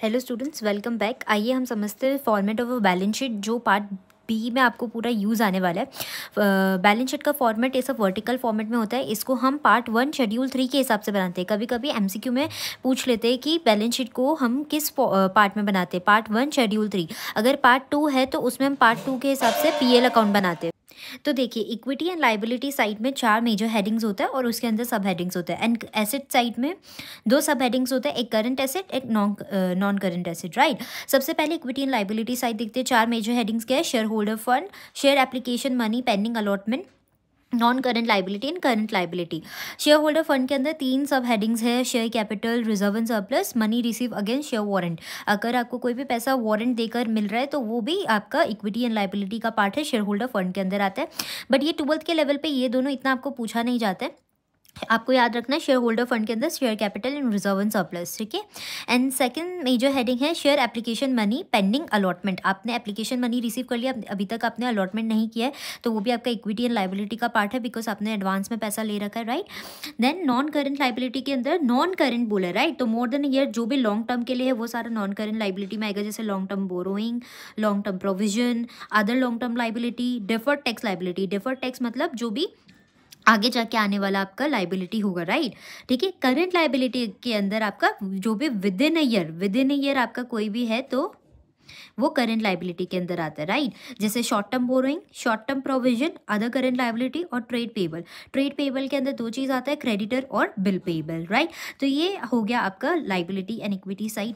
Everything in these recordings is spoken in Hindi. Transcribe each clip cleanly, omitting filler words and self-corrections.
Hello students, welcome back. आइए हम समझते हैं format of a balance sheet, जो पार्ट बी में आपको पूरा यूज़ आने वाला है। बैलेंस शीट का फॉर्मेट ये सब वर्टिकल फॉर्मेट में होता है। इसको हम पार्ट 1 शेड्यूल 3 के हिसाब से बनाते हैं। कभी कभी एमसीक्यू में पूछ लेते हैं कि बैलेंस शीट को हम किस पार्ट में बनाते हैं, पार्ट 1 शेड्यूल 3। अगर पार्ट 2 है तो उसमें हम पार्ट 2 के हिसाब से पीएल अकाउंट बनाते हैं। तो देखिए, इक्विटी एंड लाइबिलिटी साइड में 4 मेजर हेडिंग्स होता है और उसके अंदर सब हेडिंग्स होते हैं। एंड एसेट साइड में 2 सब हेडिंग्स होते हैं, एक करंट एसेट, एक नॉन करंट एसेट, राइट। सबसे पहले इक्विटी एंड लाइबिलिटी साइड देखते हैं। 4 मेजर हेडिंग्स क्या है? Share holder fund, share application money, pending allotment, non current liability and current liability. Share holder fund के अंदर 3 सब हेडिंग्स है, share capital, reserve and surplus, money receive against share warrant. अगर आपको कोई भी पैसा वारंट देकर मिल रहा है तो वो भी आपका इक्विटी एंड लाइबिलिटी का पार्ट है, शेयर होल्डर फंड के अंदर आता है। बट ये 12th के लेवल पे ये दोनों इतना आपको पूछा नहीं जाता है। आपको याद रखना है शेयर होल्डर फंड के अंदर share capital and reserve and surplus, ठीक है। एंड सेकंड मेजर हेडिंग है share application money, pending allotment. आपने एप्लीकेशन मनी रिसीव कर लिया, अभी तक आपने अलॉटमेंट नहीं किया है, तो वो भी आपका इक्विटी एंड लाइबिलिटी का पार्ट है, बिकॉज आपने एडवांस में पैसा ले रखा है, right. Then non current liability के अंदर नॉन करंट बोला है, राइट। तो मोर देन ईयर जो भी लॉन्ग टर्म के लिए है वो सारा नॉन करंट लाइबिलिटी में आएगा, जैसे long term borrowing, long term provision, other long term liability, deferred tax liability. Deferred tax मतलब जो भी आगे जाके आने वाला आपका लाइबिलिटी होगा, राइट, ठीक है। करंट लाइबिलिटी के अंदर आपका जो भी विद इन ईयर आपका कोई भी है तो वो करंट लाइबिलिटी के अंदर आता है, राइट। जैसे short term borrowing, short term provision, other current liability और ट्रेड पेबल। ट्रेड पेबल के अंदर 2 चीज़ आता है, क्रेडिटर और बिल पेबल, राइट। तो ये हो गया आपका liability and equity side.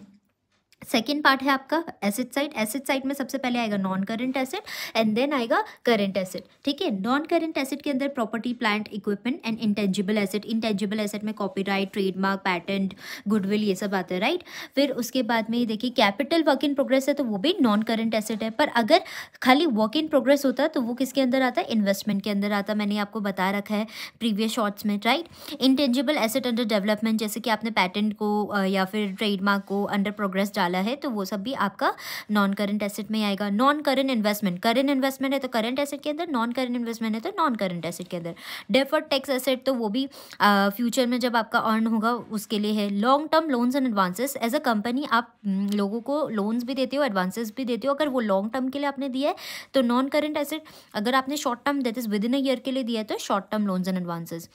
Second part है आपका एसेट साइड। एसेट साइड में सबसे पहले आएगा non current asset and then आएगा करंट एसेट, ठीक है। नॉन करंट एसेट के अंदर property, plant, equipment and intangible asset. Intangible asset में कॉपीराइट, ट्रेडमार्क, पैटेंट, गुडविल, ये सब आता है, राइट। फिर उसके बाद में देखिए कैपिटल वर्क इन प्रोग्रेस है तो वो भी नॉन करंट एसेट है। पर अगर खाली वर्क इन प्रोग्रेस होता है तो वो किसके अंदर आता है? इन्वेस्टमेंट के अंदर आता है। मैंने आपको बता रखा है प्रीवियस शॉर्ट्स में, right. Intangible asset under development, जैसे कि आपने पैटेंट को या फिर ट्रेडमार्क को अंडर प्रोग्रेस डाला है तो वो सब भी आपका नॉन करंट एसेट में आएगा। Non current investment, current investment है तो करंट एसेट के अंदर, नॉन करंट इन्वेस्टमेंट है तो नॉन करंट एसेट के अंदर। डेफर्ड टैक्स एसेट तो वो भी फ्यूचर में जब आपका अर्न होगा उसके लिए है। Long term loans and advances, as a company आप लोगों को लोन्स भी देते हो, एडवांसेस भी देते हो। अगर वो लॉन्ग टर्म के लिए आपने दिया है तो नॉन करंट एसेट। अगर आपने short term that is with in a year के लिए दिया है तो short term loans and advances.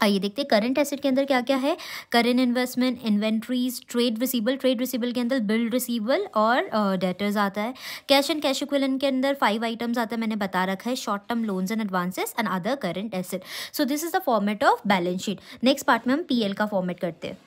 आइए देखते हैं करंट एसेट के अंदर क्या क्या है। Current investment, inventories, trade receivable. Trade receivable के अंदर बिल रिसीबल और डेटर्स आता है। कैश एंड कैश इक्विवेलेंट के अंदर 5 आइटम्स आता है, मैंने बता रखा है, short term loans and advances and other current asset. So this is the format of balance sheet. Next part में हम पीएल का फॉर्मेट करते हैं।